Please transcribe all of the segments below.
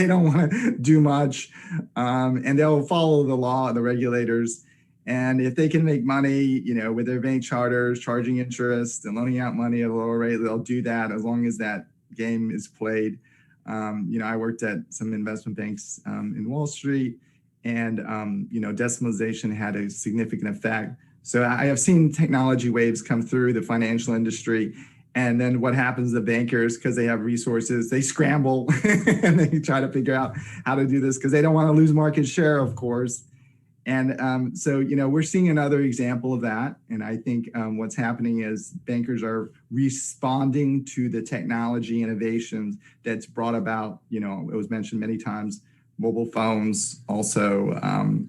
they don't want to do much, and they'll follow the law, the regulators. And if they can make money, with their bank charters, charging interest and loaning out money at a lower rate, they'll do that as long as that game is played. I worked at some investment banks in Wall Street, and decimalization had a significant effect. So I have seen technology waves come through the financial industry. And then what happens, the bankers, because they have resources, they scramble and they try to figure out how to do this because they don't want to lose market share, of course. And so, we're seeing another example of that. And I think what's happening is bankers are responding to the technology innovations that's brought about, it was mentioned many times, mobile phones, also,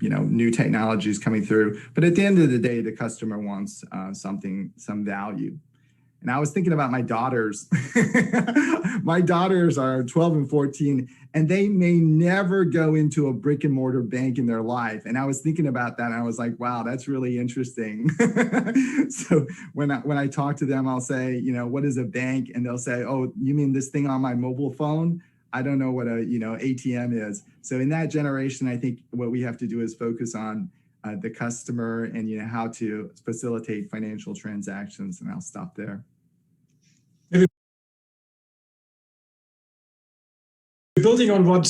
new technologies coming through. But at the end of the day, the customer wants some value. And I was thinking about my daughters. My daughters are 12 and 14, and they may never go into a brick and mortar bank in their life. And I was thinking about that, and I was like, wow, that's really interesting. So when I talk to them, I'll say, what is a bank? And they'll say, oh, you mean this thing on my mobile phone? I don't know what a ATM is. So in that generation, I think what we have to do is focus on the customer and how to facilitate financial transactions. And I'll stop there. Building on what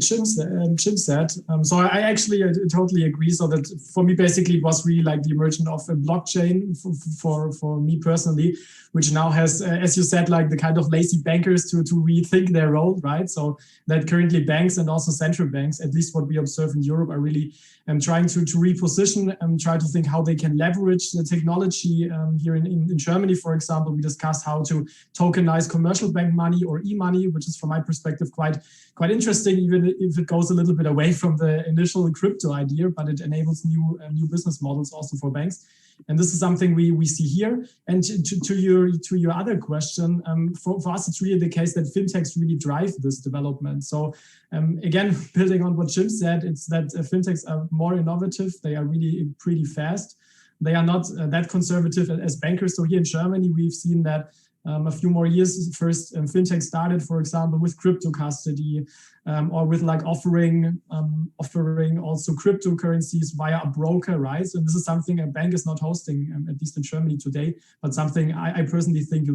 Jim said, so I actually totally agree. So that for me, basically, it was really like the emergence of a blockchain for me personally, which now has, as you said, like the kind of lazy bankers to rethink their role, right? So that currently banks and also central banks, at least what we observe in Europe, are really trying to reposition and try to think how they can leverage the technology. Here in Germany, for example, we discussed how to tokenize commercial bank money or e-money, which is, from my perspective, quite interesting, even if it goes a little bit away from the initial crypto idea, but it enables new business models also for banks. And this is something we see here. And to your other question, for us, it's really the case that fintechs really drive this development. So again, building on what Jim said, it's that fintechs are more innovative. They are really pretty fast. They are not that conservative as bankers. So here in Germany, we've seen that a few more years first, fintech started, for example, with crypto custody, or with like offering also cryptocurrencies via a broker, right? So this is something a bank is not hosting, at least in Germany today, but something I personally think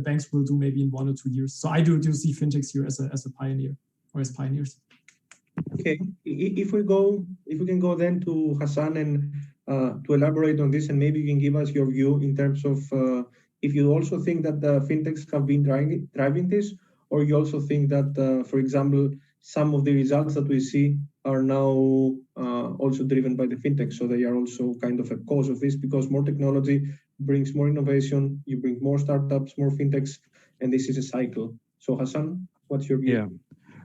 banks will do maybe in 1 or 2 years. So I do see fintechs here as a pioneer, or as pioneers. Okay, if we can go then to Hassan and to elaborate on this, and maybe you can give us your view in terms of if you also think that the fintechs have been driving this, or you also think that, for example, some of the results that we see are now also driven by the fintech, so they are also kind of a cause of this, because more technology brings more innovation, you bring more startups, more fintechs, and this is a cycle. So Hassan, what's your view? Yeah.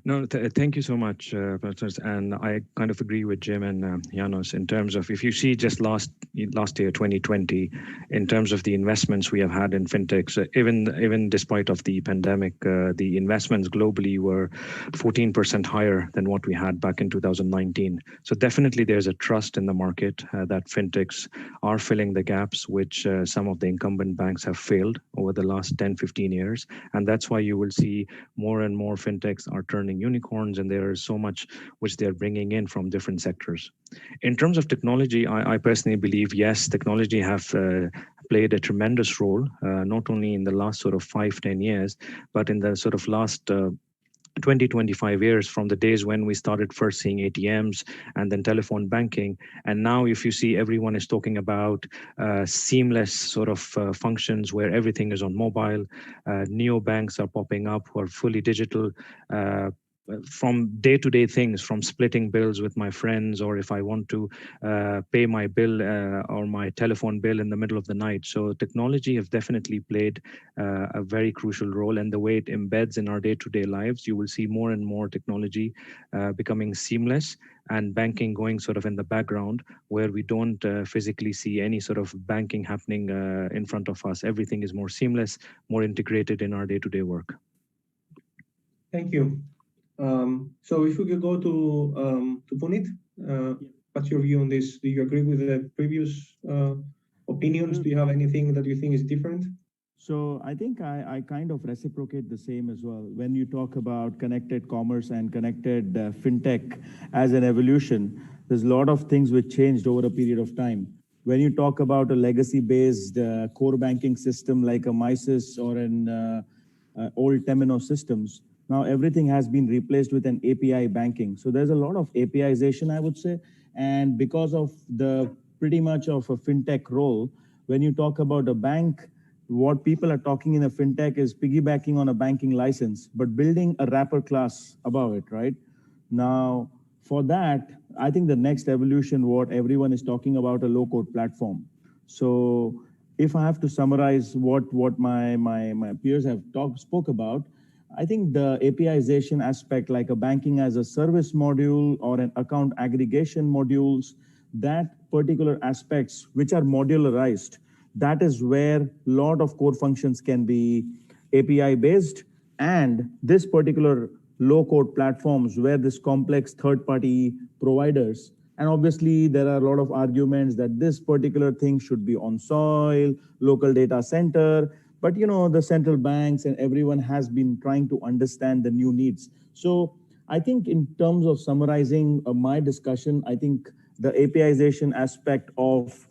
No, thank you so much, and I kind of agree with Jim and Janos in terms of, if you see just last year, 2020, in terms of the investments we have had in fintechs, even despite of the pandemic, the investments globally were 14% higher than what we had back in 2019. So definitely there's a trust in the market that fintechs are filling the gaps which some of the incumbent banks have failed over the last 10, 15 years. And that's why you will see more and more fintechs are turning unicorns, and there is so much which they're bringing in from different sectors. In terms of technology, I personally believe, yes, technology have played a tremendous role, not only in the last sort of 5-10 years, but in the sort of last 20-25 years, from the days when we started first seeing ATMs and then telephone banking. And now if you see, everyone is talking about seamless sort of functions where everything is on mobile. Neobanks are popping up who are fully digital. From day-to-day things, from splitting bills with my friends, or if I want to pay my bill or my telephone bill in the middle of the night. So technology has definitely played a very crucial role, and the way it embeds in our day-to-day lives, you will see more and more technology becoming seamless, and banking going sort of in the background, where we don't physically see any sort of banking happening in front of us. Everything is more seamless, more integrated in our day-to-day work. Thank you. So if we could go to Punit, what's your view on this? Do you agree with the previous opinions? Do you have anything that you think is different? So I think I kind of reciprocate the same as well. When you talk about connected commerce and connected fintech as an evolution, there's a lot of things which changed over a period of time. When you talk about a legacy-based core banking system like a MySys or an old Temenos systems, now everything has been replaced with an API banking. So there's a lot of APIization, I would say. And because of the pretty much of a fintech role, when you talk about a bank, what people are talking in a fintech is piggybacking on a banking license, but building a wrapper class above it, right? Now, for that, I think the next evolution, what everyone is talking about, a low-code platform. So if I have to summarize what my peers have spoke about, I think the APIization aspect, like a banking as a service module or an account aggregation modules, that particular aspects which are modularized, that is where a lot of core functions can be API based, and this particular low code platforms where this complex third party providers, and obviously there are a lot of arguments that this particular thing should be on soil, local data center, but you know, the central banks and everyone has been trying to understand the new needs. So I think in terms of summarizing my discussion, I think the APIization aspect of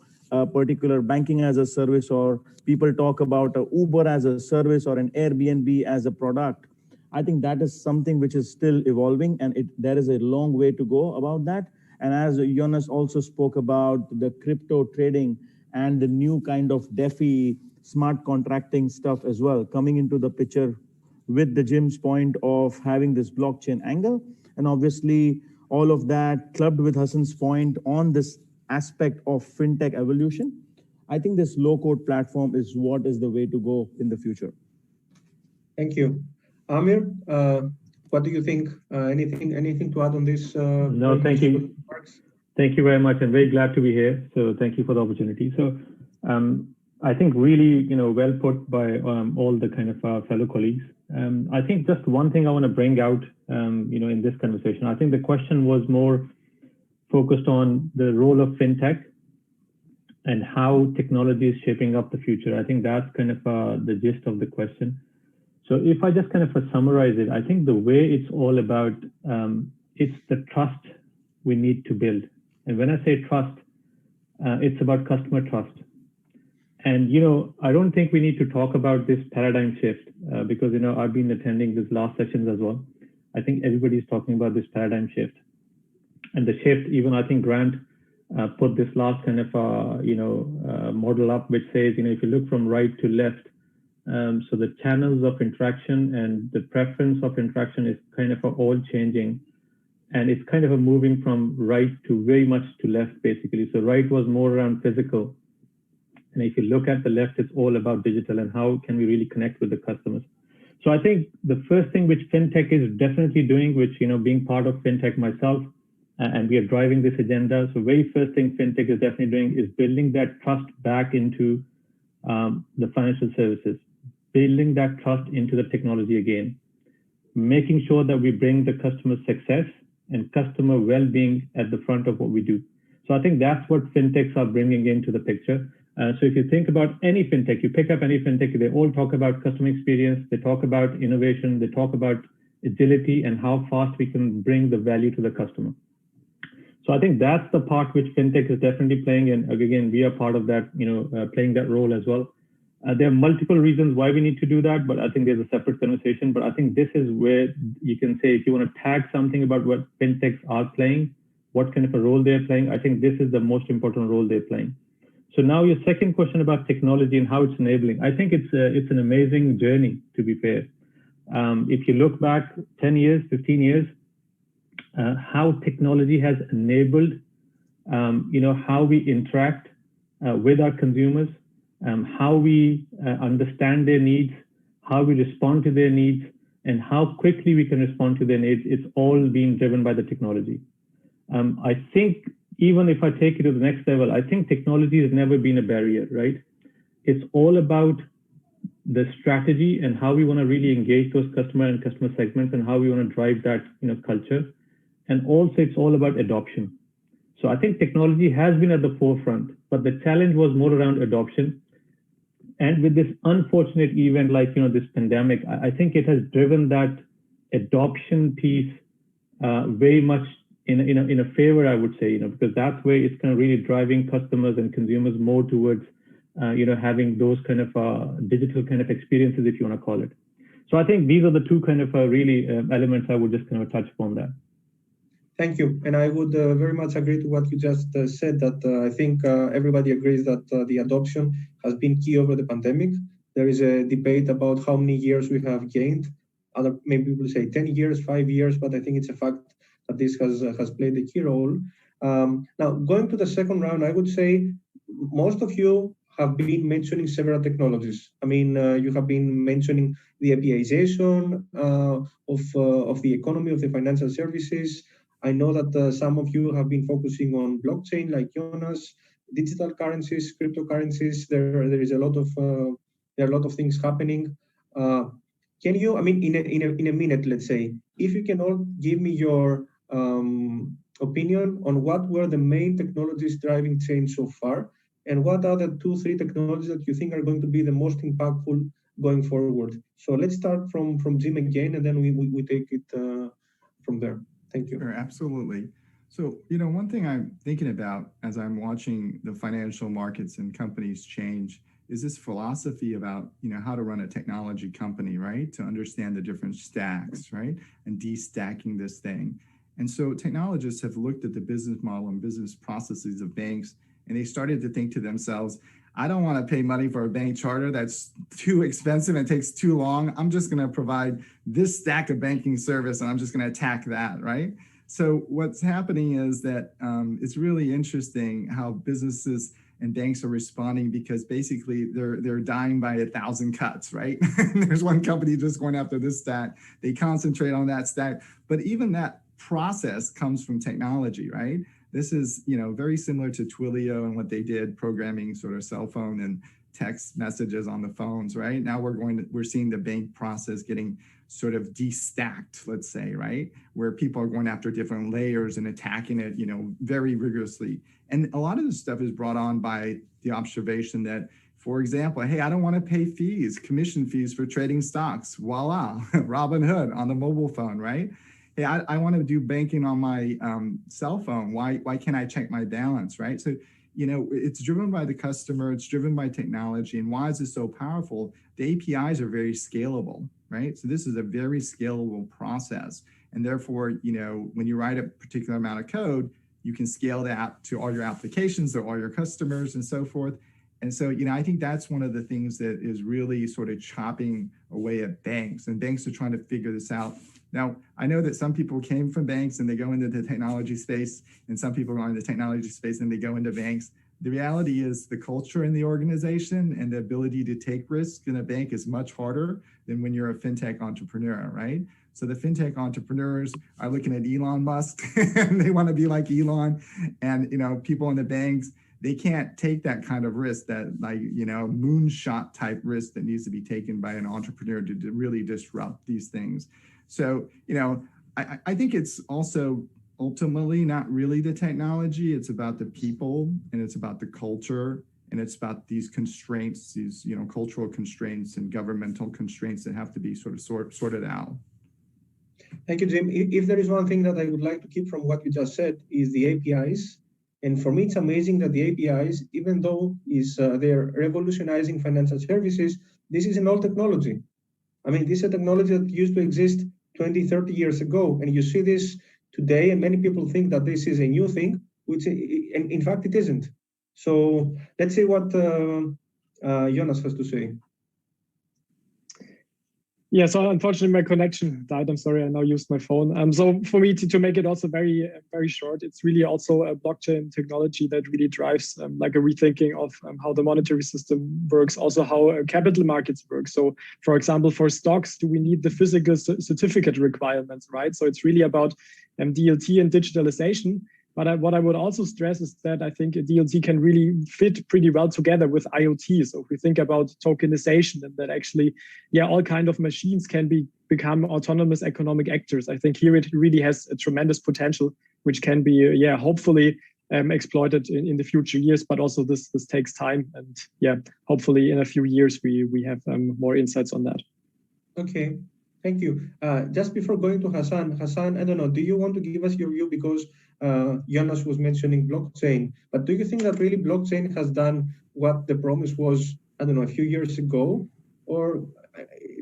particular banking as a service, or people talk about a Uber as a service or an Airbnb as a product. I think that is something which is still evolving, and there is a long way to go about that. And as Jonas also spoke about the crypto trading and the new kind of DeFi smart contracting stuff as well coming into the picture, with the Jim's point of having this blockchain angle, and obviously all of that clubbed with Hassan's point on this aspect of fintech evolution, I think this low-code platform is what is the way to go in the future. Thank you. Amir, what do you think? Anything to add on this? No, thank you. Thank you very much. I'm very glad to be here. So thank you for the opportunity. So I think really, well put by all the kind of fellow colleagues. I think just one thing I want to bring out, in this conversation. I think the question was more focused on the role of fintech and how technology is shaping up the future. I think that's kind of the gist of the question. So if I just kind of summarize it, I think the way it's all about, it's the trust we need to build. And when I say trust, it's about customer trust. And, I don't think we need to talk about this paradigm shift because, I've been attending these last sessions as well. I think everybody's talking about this paradigm shift. And the shift, even I think Grant put this last kind of, model up, which says, if you look from right to left, so the channels of interaction and the preference of interaction is kind of all changing. And it's kind of moving from right to very much to left, basically. So right was more around physical. And if you look at the left, it's all about digital and how can we really connect with the customers. So I think the first thing which fintech is definitely doing, which, being part of fintech myself, and we are driving this agenda. So very first thing fintech is definitely doing is building that trust back into the financial services, building that trust into the technology again, making sure that we bring the customer success and customer well-being at the front of what we do. So I think that's what fintechs are bringing into the picture. So if you think about any fintech, you pick up any fintech, they all talk about customer experience, they talk about innovation, they talk about agility and how fast we can bring the value to the customer. So I think that's the part which fintech is definitely playing, and again, we are part of that, playing that role as well. There are multiple reasons why we need to do that, but I think there's a separate conversation. But I think this is where you can say, if you want to tag something about what fintechs are playing, what kind of a role they're playing, I think this is the most important role they're playing. So now your second question about technology and how it's enabling, I think it's an amazing journey, to be fair. If you look back 10 years, 15 years, how technology has enabled, how we interact with our consumers, how we understand their needs, how we respond to their needs, and how quickly we can respond to their needs. It's all being driven by the technology. I think even if I take it to the next level, I think technology has never been a barrier, right? It's all about the strategy and how we want to really engage those customer and customer segments and how we want to drive that, culture. And also it's all about adoption. So I think technology has been at the forefront, but the challenge was more around adoption. And with this unfortunate event like this pandemic, I think it has driven that adoption piece very much in a favor, I would say, because that's where it's kind of really driving customers and consumers more towards having those kind of digital kind of experiences, if you want to call it. So I think these are the two kind of really elements I would just kind of touch upon there. Thank you. And I would very much agree to what you just said, that I think everybody agrees that the adoption has been key over the pandemic. There is a debate about how many years we have gained. Other maybe people say 10 years, 5 years, but I think it's a fact that this has played a key role. Now, going to the second round, I would say most of you have been mentioning several technologies. I mean, you have been mentioning the APIization of the economy, of the financial services. I know that some of you have been focusing on blockchain, like Jonas, digital currencies, cryptocurrencies. There is a lot of there are a lot of things happening. Can you, I mean, in a minute, let's say, if you can all give me your opinion on what were the main technologies driving change so far, and what are the 2-3 technologies that you think are going to be the most impactful going forward? So let's start from Jim again, and then we take it from there. Thank you. Sure, absolutely. So, one thing I'm thinking about as I'm watching the financial markets and companies change is this philosophy about, how to run a technology company, right? To understand the different stacks, right? And destacking this thing. And so technologists have looked at the business model and business processes of banks, and they started to think to themselves, I don't want to pay money for a bank charter that's too expensive and takes too long. I'm just going to provide this stack of banking service, and I'm just going to attack that, right? So what's happening is that it's really interesting how businesses and banks are responding, because basically they're dying by 1,000 cuts, right? There's one company just going after this stack. They concentrate on that stack, but even that process comes from technology, right? This is, very similar to Twilio and what they did, programming sort of cell phone and text messages on the phones, right? Now we're seeing the bank process getting sort of destacked, let's say, right? Where people are going after different layers and attacking it, very rigorously. And a lot of this stuff is brought on by the observation that, for example, hey, I don't want to pay commission fees for trading stocks. Voila, Robinhood on the mobile phone, right? Hey, I want to do banking on my cell phone. Why can't I check my balance, right? So, it's driven by the customer, it's driven by technology. And why is it so powerful? The APIs are very scalable, right? So this is a very scalable process. And therefore, when you write a particular amount of code, you can scale that to all your applications or all your customers and so forth. And so, I think that's one of the things that is really sort of chopping away at banks, and banks are trying to figure this out. Now, I know that some people came from banks and they go into the technology space, and some people are in the technology space and they go into banks. The reality is the culture in the organization and the ability to take risks in a bank is much harder than when you're a fintech entrepreneur, right? So the fintech entrepreneurs are looking at Elon Musk and they want to be like Elon, and people in the banks, they can't take that kind of risk, that moonshot type risk that needs to be taken by an entrepreneur to really disrupt these things. So, I think it's also ultimately not really the technology. It's about the people, and it's about the culture, and it's about these constraints, these, cultural constraints and governmental constraints that have to be sort of sorted out. Thank you, Jim. If there is one thing that I would like to keep from what you just said, is the APIs. And for me, it's amazing that the APIs, even though they're revolutionizing financial services, this is an old technology. I mean, this is a technology that used to exist 20, 30 years ago. And you see this today, and many people think that this is a new thing, which in fact it isn't. So let's see what Jonas has to say. Yeah, so unfortunately my connection died. I'm sorry, I now used my phone. So for me to make it also very, very short, it's really also a blockchain technology that really drives like a rethinking of how the monetary system works, also how capital markets work. So for example, for stocks, do we need the physical certificate requirements, right? So it's really about DLT and digitalization. But what I would also stress is that I think a DLT can really fit pretty well together with IoT. So if we think about tokenization, and that actually, all kind of machines can become autonomous economic actors. I think here it really has a tremendous potential, which can be, hopefully exploited in the future years, but also this takes time. And yeah, hopefully in a few years we have more insights on that. Okay, thank you. Just before going to Hassan, I don't know, do you want to give us your view, because Jonas was mentioning blockchain, but do you think that really blockchain has done what the promise was, I don't know, a few years ago? Or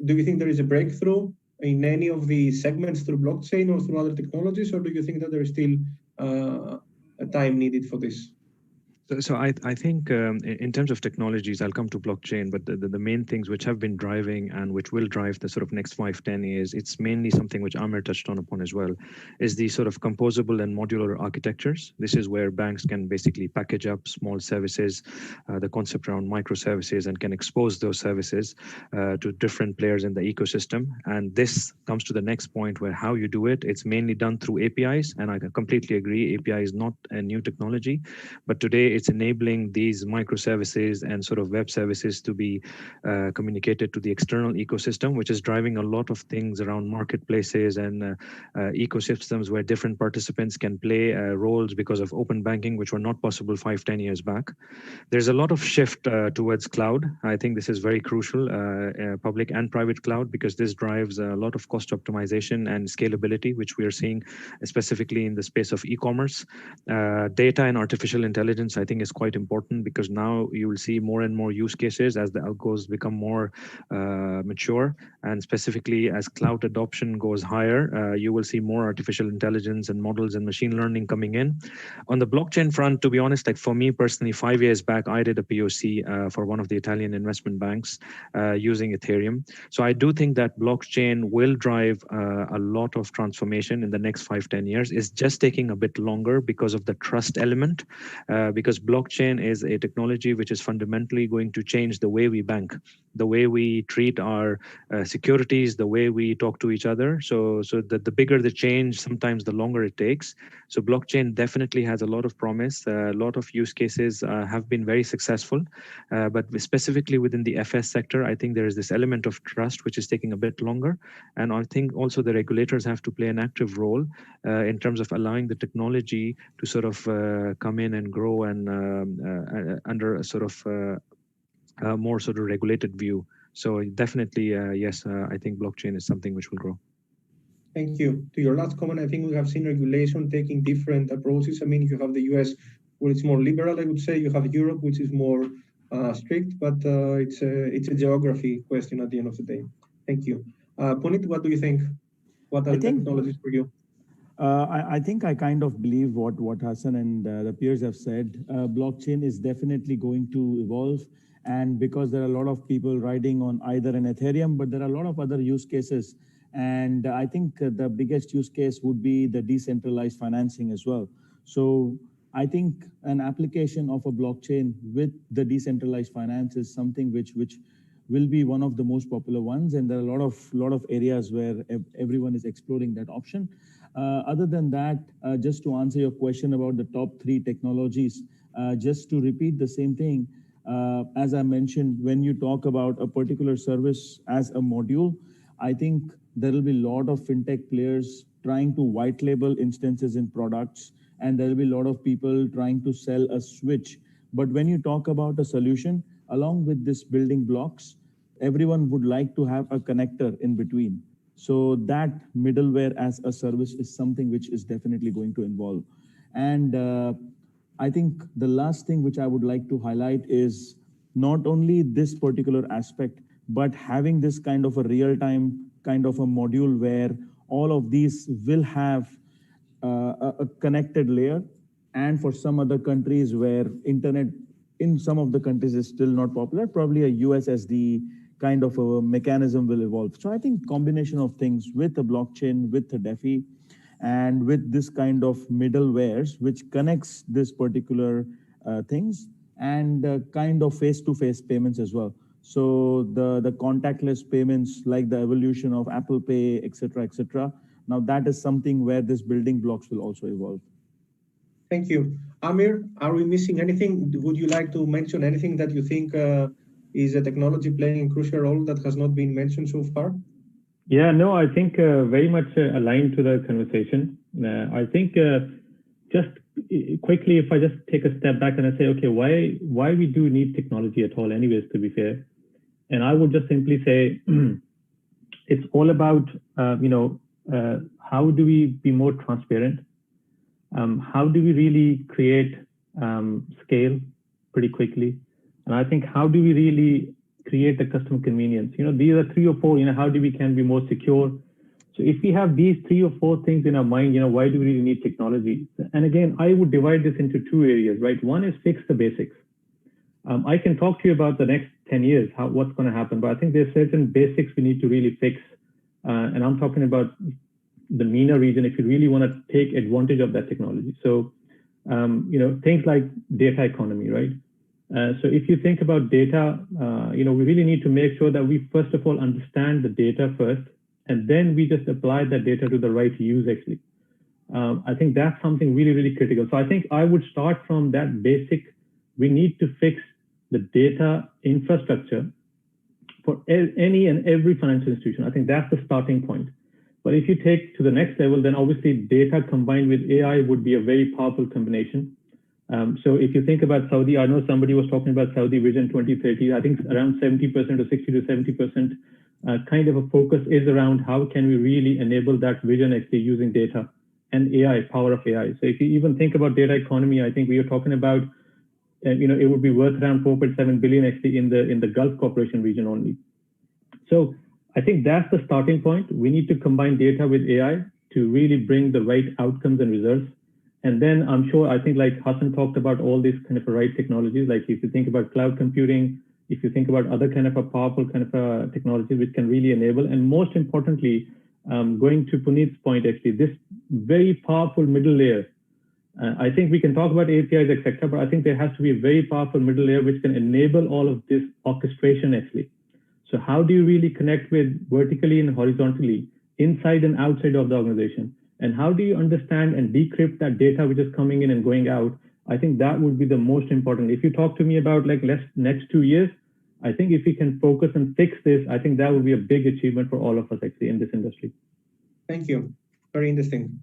do you think there is a breakthrough in any of the segments through blockchain or through other technologies, or do you think that there is still a time needed for this? So I think in terms of technologies, I'll come to blockchain, but the main things which have been driving and which will drive the sort of next 5-10 years, it's mainly something which Amir touched upon as well, is the sort of composable and modular architectures. This is where banks can basically package up small services, the concept around microservices, and can expose those services to different players in the ecosystem. And this comes to the next point where how you do it, it's mainly done through APIs. And I completely agree, API is not a new technology, but today it's enabling these microservices and sort of web services to be communicated to the external ecosystem, which is driving a lot of things around marketplaces and ecosystems where different participants can play roles because of open banking, which were not possible 5-10 years back. There's a lot of shift towards cloud. I think this is very crucial, public and private cloud, because this drives a lot of cost optimization and scalability, which we are seeing specifically in the space of e-commerce. Data and artificial intelligence, I think, is quite important, because now you will see more and more use cases as the algos become more mature, and specifically as cloud adoption goes higher, you will see more artificial intelligence and models and machine learning coming in. On the blockchain front, to be honest, like for me personally, 5 years back, I did a POC for one of the Italian investment banks using Ethereum. So I do think that blockchain will drive a lot of transformation in the next 5-10 years. It's just taking a bit longer because of the trust element, because blockchain is a technology which is fundamentally going to change the way we bank, the way we treat our securities, the way we talk to each other. So the bigger the change, sometimes the longer it takes. So blockchain definitely has a lot of promise. A lot of use cases have been very successful, but specifically within the FS sector, I think there is this element of trust which is taking a bit longer. And I think also the regulators have to play an active role in terms of allowing the technology to sort of come in and grow and under a sort of more sort of regulated view. So definitely, yes, I think blockchain is something which will grow. Thank you. To your last comment, I think we have seen regulation taking different approaches. I mean, you have the US, where it's more liberal, I would say. You have Europe, which is more strict, but it's a geography question at the end of the day. Thank you. Punit, what do you think? What are the technologies for you? I think I kind of believe what Hassan and the peers have said. Blockchain is definitely going to evolve, and because there are a lot of people riding on either an Ethereum, but there are a lot of other use cases. And I think the biggest use case would be the decentralized financing as well. So I think an application of a blockchain with the decentralized finance is something which will be one of the most popular ones. And there are a lot of areas where everyone is exploring that option. Other than that, just to answer your question about the top 3 technologies, just to repeat the same thing, as I mentioned, when you talk about a particular service as a module, I think there will be a lot of fintech players trying to white label instances in products, and there will be a lot of people trying to sell a switch. But when you talk about a solution, along with this building blocks, everyone would like to have a connector in between. So that middleware as a service is something which is definitely going to evolve. And I think the last thing which I would like to highlight is not only this particular aspect, but having this kind of a real-time kind of a module where all of these will have a connected layer. And for some other countries where internet in some of the countries is still not popular, probably a USSD kind of a mechanism will evolve. So I think combination of things with the blockchain, with the DeFi, and with this kind of middlewares, which connects this particular things, and kind of face-to-face payments as well. So the contactless payments, like the evolution of Apple Pay, etc., etc. Now that is something where this building blocks will also evolve. Thank you. Amir, are we missing anything? Would you like to mention anything that you think is a technology playing a crucial role that has not been mentioned so far? Yeah, no, I think very much aligned to the conversation. I think just quickly, if I just take a step back and I say, okay, why we do need technology at all anyways, to be fair. And I would just simply say, it's all about, how do we be more transparent? How do we really create scale pretty quickly? And I think, how do we really create the customer convenience? These are 3 or 4, how do we can be more secure? So if we have these 3 or 4 things in our mind, why do we really need technology? And again, I would divide this into 2 areas, right? One is fix the basics. I can talk to you about the next 10 years, what's going to happen, but I think there's certain basics we need to really fix. And I'm talking about the MENA region, if you really want to take advantage of that technology. So, things like data economy, right? So if you think about data, we really need to make sure that we first of all understand the data first, and then we just apply that data to the right use actually. I think that's something really, really critical. So I think I would start from that basic. We need to fix the data infrastructure for any and every financial institution. I think that's the starting point. But if you take to the next level, then obviously data combined with AI would be a very powerful combination. So if you think about Saudi, I know somebody was talking about Saudi Vision 2030. I think around 70% or 60 to 70% kind of a focus is around how can we really enable that vision actually using data and AI, power of AI. So if you even think about data economy, I think we are talking about, it would be worth around 4.7 billion actually in the Gulf Cooperation region only. So I think that's the starting point. We need to combine data with AI to really bring the right outcomes and results. And then I'm sure, I think like Hassan talked about all these kind of right technologies, like if you think about cloud computing, if you think about other kind of a powerful kind of a technology which can really enable, and most importantly, going to Puneet's point, actually, this very powerful middle layer. I think we can talk about APIs, etc., but I think there has to be a very powerful middle layer which can enable all of this orchestration actually. So how do you really connect with vertically and horizontally, inside and outside of the organization? And how do you understand and decrypt that data which is coming in and going out? I think that would be the most important. If you talk to me about like next 2 years, I think if we can focus and fix this, I think that would be a big achievement for all of us actually in this industry. Thank you. Very interesting.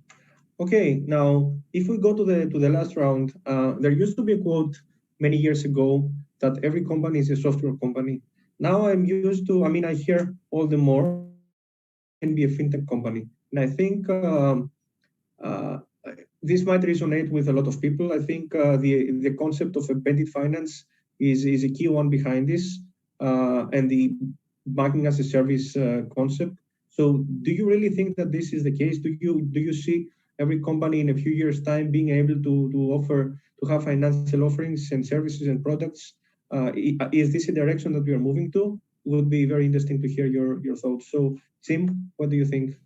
Okay, now if we go to the last round, there used to be a quote many years ago that every company is a software company. Now I'm used to, I hear all the more can be a fintech company. And I think this might resonate with a lot of people. I think the concept of embedded finance is a key one behind this, and the banking as a service concept. So do you really think that this is the case? Do you see every company in a few years' time being able to have financial offerings and services and products? Is this a direction that we are moving to? It would be very interesting to hear your thoughts. So Tim, what do you think?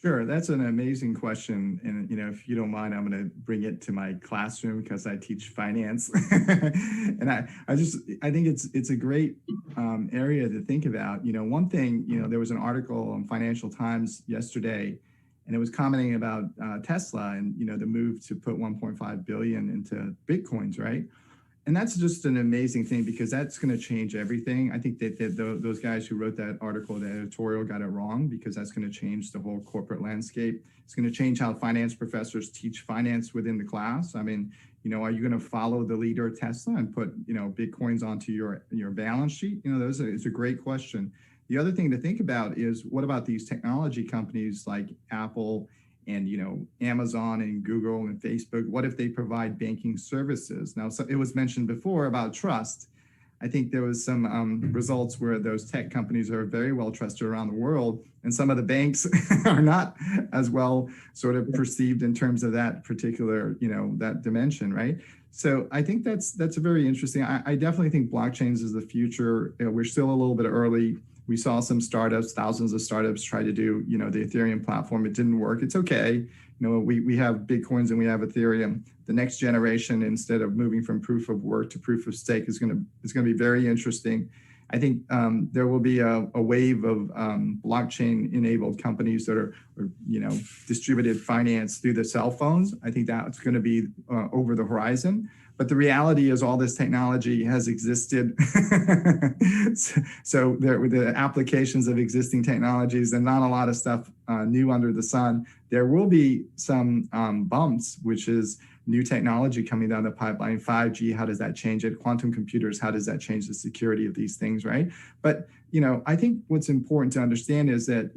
Sure, that's an amazing question, and if you don't mind, I'm going to bring it to my classroom because I teach finance, and I think it's a great area to think about. One thing, there was an article on Financial Times yesterday, and it was commenting about Tesla and the move to put 1.5 billion into Bitcoins, right? And that's just an amazing thing because that's going to change everything. I think that those guys who wrote that article, the editorial, got it wrong because that's going to change the whole corporate landscape. It's going to change how finance professors teach finance within the class. Are you going to follow the leader of Tesla and put Bitcoins onto your balance sheet? It's a great question. The other thing to think about is what about these technology companies like Apple and Amazon and Google and Facebook? What if they provide banking services? Now, so it was mentioned before about trust. I think there was some results where those tech companies are very well trusted around the world, and some of the banks are not as well sort of perceived in terms of that particular, that dimension, right? So I think that's a very interesting. I definitely think blockchains is the future. We're still a little bit early. We saw some startups, thousands of startups try to do, the Ethereum platform. It didn't work. It's okay. We have Bitcoins and we have Ethereum. The next generation, instead of moving from proof of work to proof of stake, is going to be very interesting. I think there will be a wave of blockchain-enabled companies that are distributed finance through the cell phones. I think that's going to be over the horizon. But the reality is all this technology has existed. So there were the applications of existing technologies and not a lot of stuff new under the sun. There will be some bumps, which is new technology coming down the pipeline. 5G, how does that change it? Quantum computers, how does that change the security of these things, right? But, I think what's important to understand is that,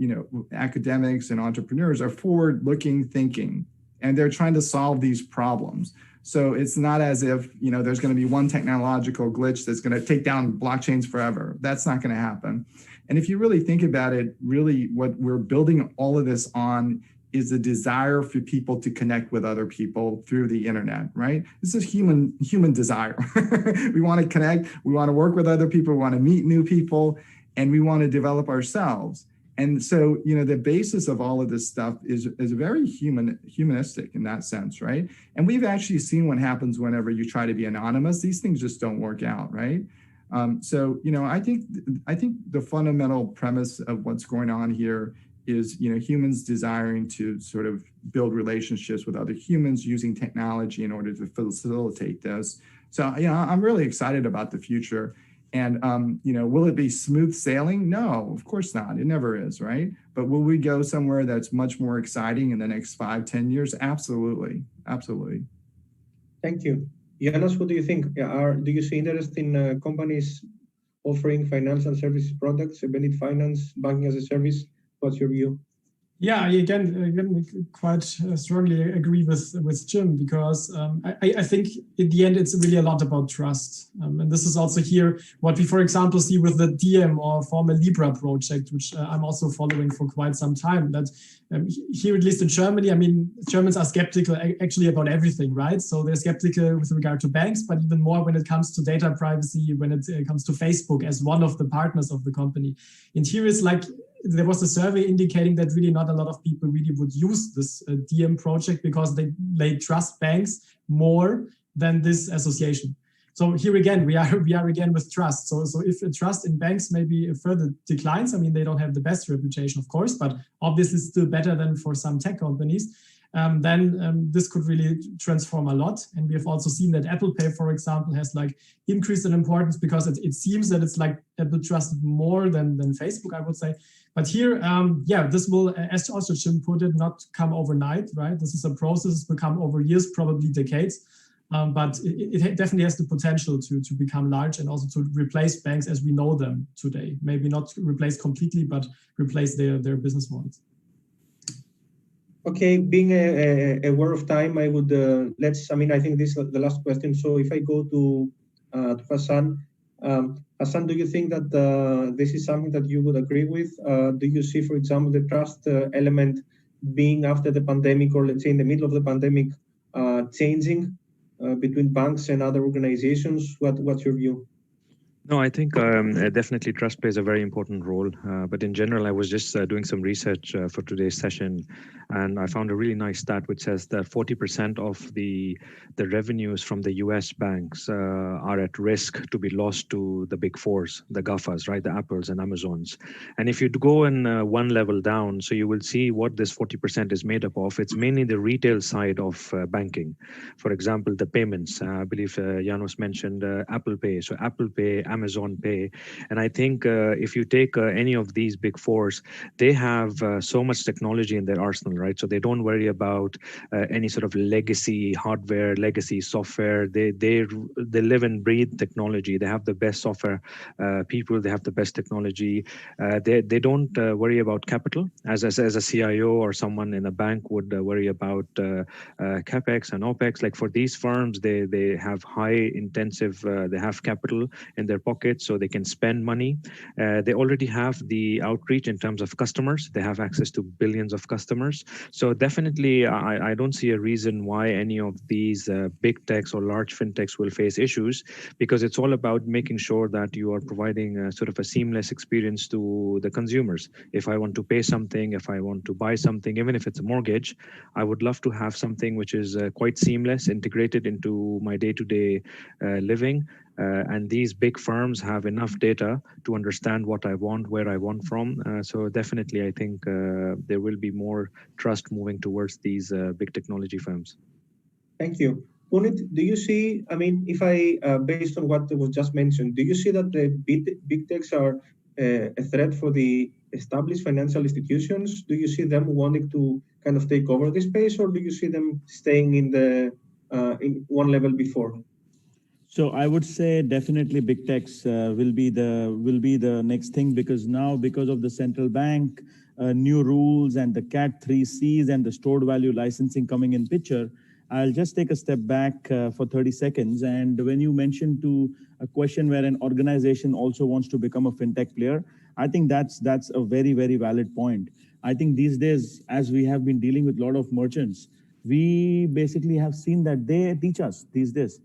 academics and entrepreneurs are forward-looking thinking, and they're trying to solve these problems. So it's not as if, there's going to be one technological glitch that's going to take down blockchains forever. That's not going to happen. And if you really think about it, really what we're building all of this on is the desire for people to connect with other people through the internet, right? This is human desire. We want to connect, we want to work with other people, we want to meet new people, and we want to develop ourselves. And so, the basis of all of this stuff is very humanistic in that sense, right? And we've actually seen what happens whenever you try to be anonymous. These things just don't work out, right? So, I think the fundamental premise of what's going on here is, humans desiring to sort of build relationships with other humans using technology in order to facilitate this. So, I'm really excited about the future. And, will it be smooth sailing? No, of course not. It never is, right? But will we go somewhere that's much more exciting in the next 5-10 years? Absolutely. Absolutely. Thank you. Janos, what do you think? Do you see interest in companies offering financial services products, embedded finance, banking as a service? What's your view? Yeah, again, quite strongly agree with Jim, because I think in the end it's really a lot about trust, and this is also here what we, for example, see with the Diem or former Libra project, which I'm also following for quite some time. That here, at least in Germany, I mean, Germans are skeptical actually about everything, right? So they're skeptical with regard to banks, but even more when it comes to data privacy, when it comes to Facebook as one of the partners of the company. And here is like, there was a survey indicating that really not a lot of people really would use this Diem project because they trust banks more than this association. So here again, we are again with trust. So if trust in banks maybe further declines, I mean, they don't have the best reputation, of course, but obviously still better than for some tech companies. Then this could really transform a lot. And we have also seen that Apple Pay, for example, has like increased in importance because it seems that it's like Apple trusted more than Facebook, I would say. But here, this will, as also Jim put it, not come overnight, right? This is a process, will come over years, probably decades. But it definitely has the potential to become large and also to replace banks as we know them today. Maybe not replace completely, but replace their business models. Okay, being aware of time, I would I think this is the last question. So if I go to Hassan, Hassan, do you think that this is something that you would agree with? Do you see, for example, the trust element being after the pandemic, or let's say in the middle of the pandemic, changing between banks and other organizations? What's your view? No, I think definitely trust plays a very important role. But in general, I was just doing some research for today's session, and I found a really nice stat which says that 40% of the revenues from the US banks are at risk to be lost to the big fours, the GAFAs, right? The Apples and Amazons. And if you go in one level down, so you will see what this 40% is made up of. It's mainly the retail side of banking. For example, the payments. I believe Janos mentioned Apple Pay. So Apple Pay, Amazon Pay. And I think if you take any of these big fours, they have so much technology in their arsenal, right? So they don't worry about any sort of legacy hardware, legacy software. They live and breathe technology. They have the best software people. They have the best technology. They don't worry about capital as a CIO or someone in a bank would worry about capex and opex. Like for these firms, they have high intensive, they have capital in their pocket, so they can spend money. They already have the outreach in terms of customers. They have access to billions of customers. So definitely, I don't see a reason why any of these big techs or large fintechs will face issues, because it's all about making sure that you are providing sort of a seamless experience to the consumers. If I want to pay something, if I want to buy something, even if it's a mortgage, I would love to have something which is quite seamless, integrated into my day-to-day living. And these big firms have enough data to understand what I want, where I want from. So definitely, I think there will be more trust moving towards these big technology firms. Thank you. Punit, do you see, I mean, if based on what was just mentioned, do you see that the big techs are a threat for the established financial institutions? Do you see them wanting to kind of take over this space, or do you see them staying in one level before? So I would say definitely big techs will be the next thing, because now, because of the central bank new rules and the CAT 3Cs and the stored value licensing coming in picture, I'll just take a step back for 30 seconds. And when you mentioned to a question where an organization also wants to become a fintech player, I think that's a very, very valid point. I think these days, as we have been dealing with a lot of merchants, we basically have seen that they teach us these days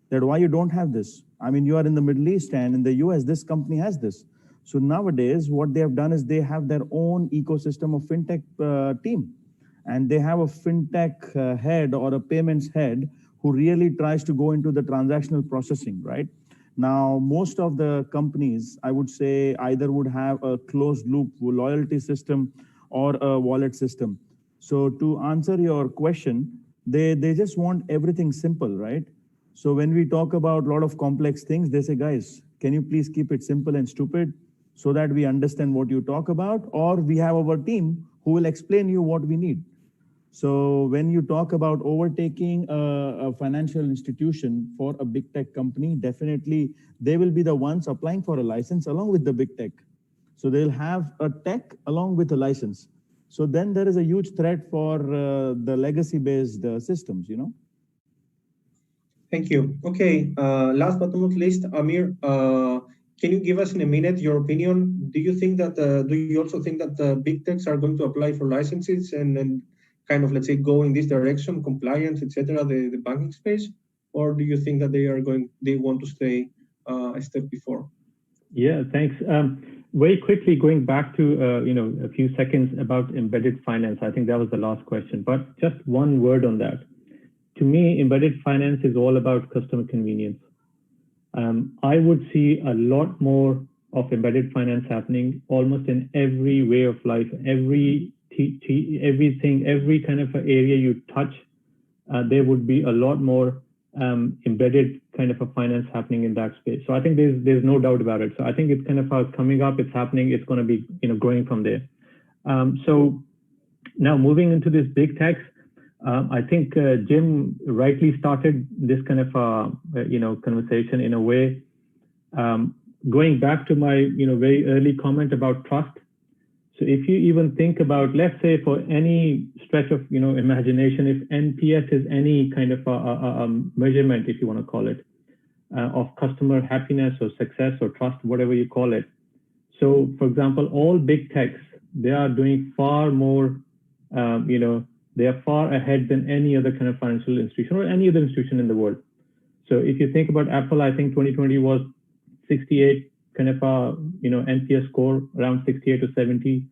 that why you don't have this. I mean, you are in the Middle East and in the US, this company has this. So nowadays, what they have done is they have their own ecosystem of fintech team. And they have a fintech head or a payments head who really tries to go into the transactional processing, right? Now, most of the companies, I would say, either would have a closed loop loyalty system or a wallet system. So to answer your question, they just want everything simple, right? So when we talk about a lot of complex things, they say, guys, can you please keep it simple and stupid so that we understand what you talk about, or we have our team who will explain you what we need. So when you talk about overtaking a financial institution for a big tech company, definitely they will be the ones applying for a license along with the big tech. So they'll have a tech along with a license. So then there is a huge threat for the legacy-based systems, you know? Thank you. Okay, last but not least, Amir, can you give us in a minute your opinion? Do you think that, do you also think that the big techs are going to apply for licenses and kind of, let's say, go in this direction, compliance, etc., the banking space? Or do you think that they want to stay a step before? Yeah, thanks. Very quickly, going back to a few seconds about embedded finance. I think that was the last question, but just one word on that. To me, embedded finance is all about customer convenience. I would see a lot more of embedded finance happening almost in every way of life, everything, every kind of area you touch. There would be a lot more embedded kind of a finance happening in that space. So I think there's no doubt about it. So I think it's kind of coming up, it's happening, it's going to be growing from there. So now moving into this big techs, I think Jim rightly started this kind of conversation in a way. Going back to my very early comment about trust. So if you even think about, let's say, for any stretch of imagination, if NPS is any kind of a measurement, if you want to call it, of customer happiness or success or trust, whatever you call it. So, for example, all big techs, they are doing far more, they are far ahead than any other kind of financial institution or any other institution in the world. So if you think about Apple, I think 2020 was 68 kind of NPS score, around 68 to 70.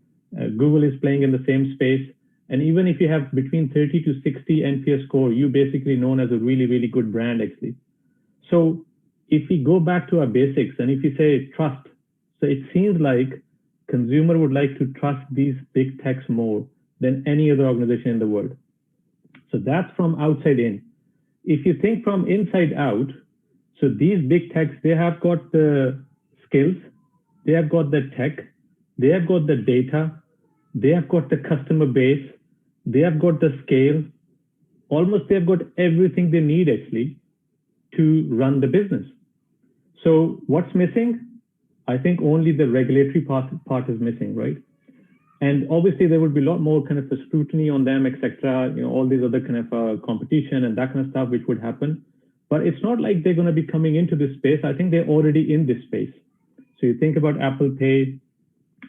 Google is playing in the same space. And even if you have between 30 to 60 NPS score, you're basically known as a really, really good brand, actually. So if we go back to our basics and if you say trust, so it seems like consumer would like to trust these big techs more than any other organization in the world. So that's from outside in. If you think from inside out, so these big techs, they have got the skills, they have got the tech, they have got the data, they have got the customer base, they have got the scale, almost they've got everything they need actually to run the business. So what's missing? I think only the regulatory part is missing, right? And obviously there would be a lot more kind of a scrutiny on them, etc. All these other kind of competition and that kind of stuff which would happen. But it's not like they're going to be coming into this space. I think they're already in this space. So you think about Apple Pay,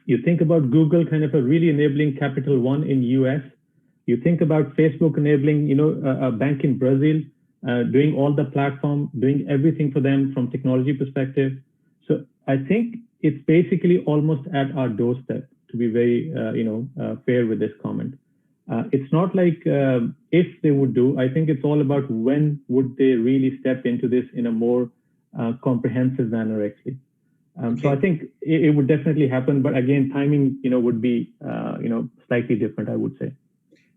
you think about Google kind of really enabling Capital One in US. You think about Facebook enabling, a bank in Brazil, doing all the platform, doing everything for them from technology perspective. So I think it's basically almost at our doorstep, to be very, fair with this comment. It's not like if they would do, I think it's all about when would they really step into this in a more comprehensive manner, actually. So I think it would definitely happen, but again, timing, would be, slightly different, I would say.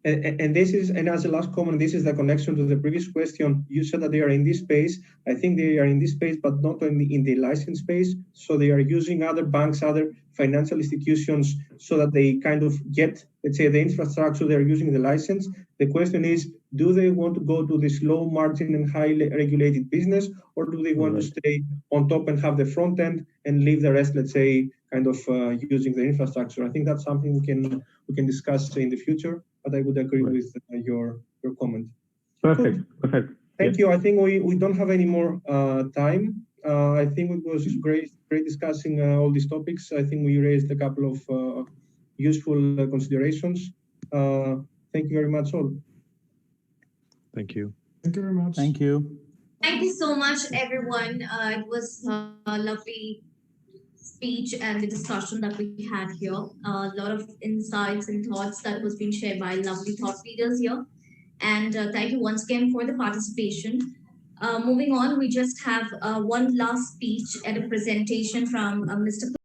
And as a last comment, this is the connection to the previous question. You said that they are in this space. I think they are in this space, but not in the license space. So they are using other banks, other financial institutions, so that they kind of get, let's say, the infrastructure. They're using the license. The question is, do they want to go to this low margin and highly regulated business, or do they want to stay on top and have the front end and leave the rest, let's say, kind of using the infrastructure? I think that's something we can discuss in the future. But I would agree with your comment. Perfect. Good. Perfect. Thank you. I think we don't have any more time. I think it was great discussing all these topics. I think we raised a couple of useful considerations. Thank you very much, all. Thank you. Thank you very much. Thank you. Thank you so much, everyone. It was a lovely speech and the discussion that we had here. A lot of insights and thoughts that was being shared by lovely thought leaders here. And thank you once again for the participation. Moving on, we just have one last speech and a presentation from Mr.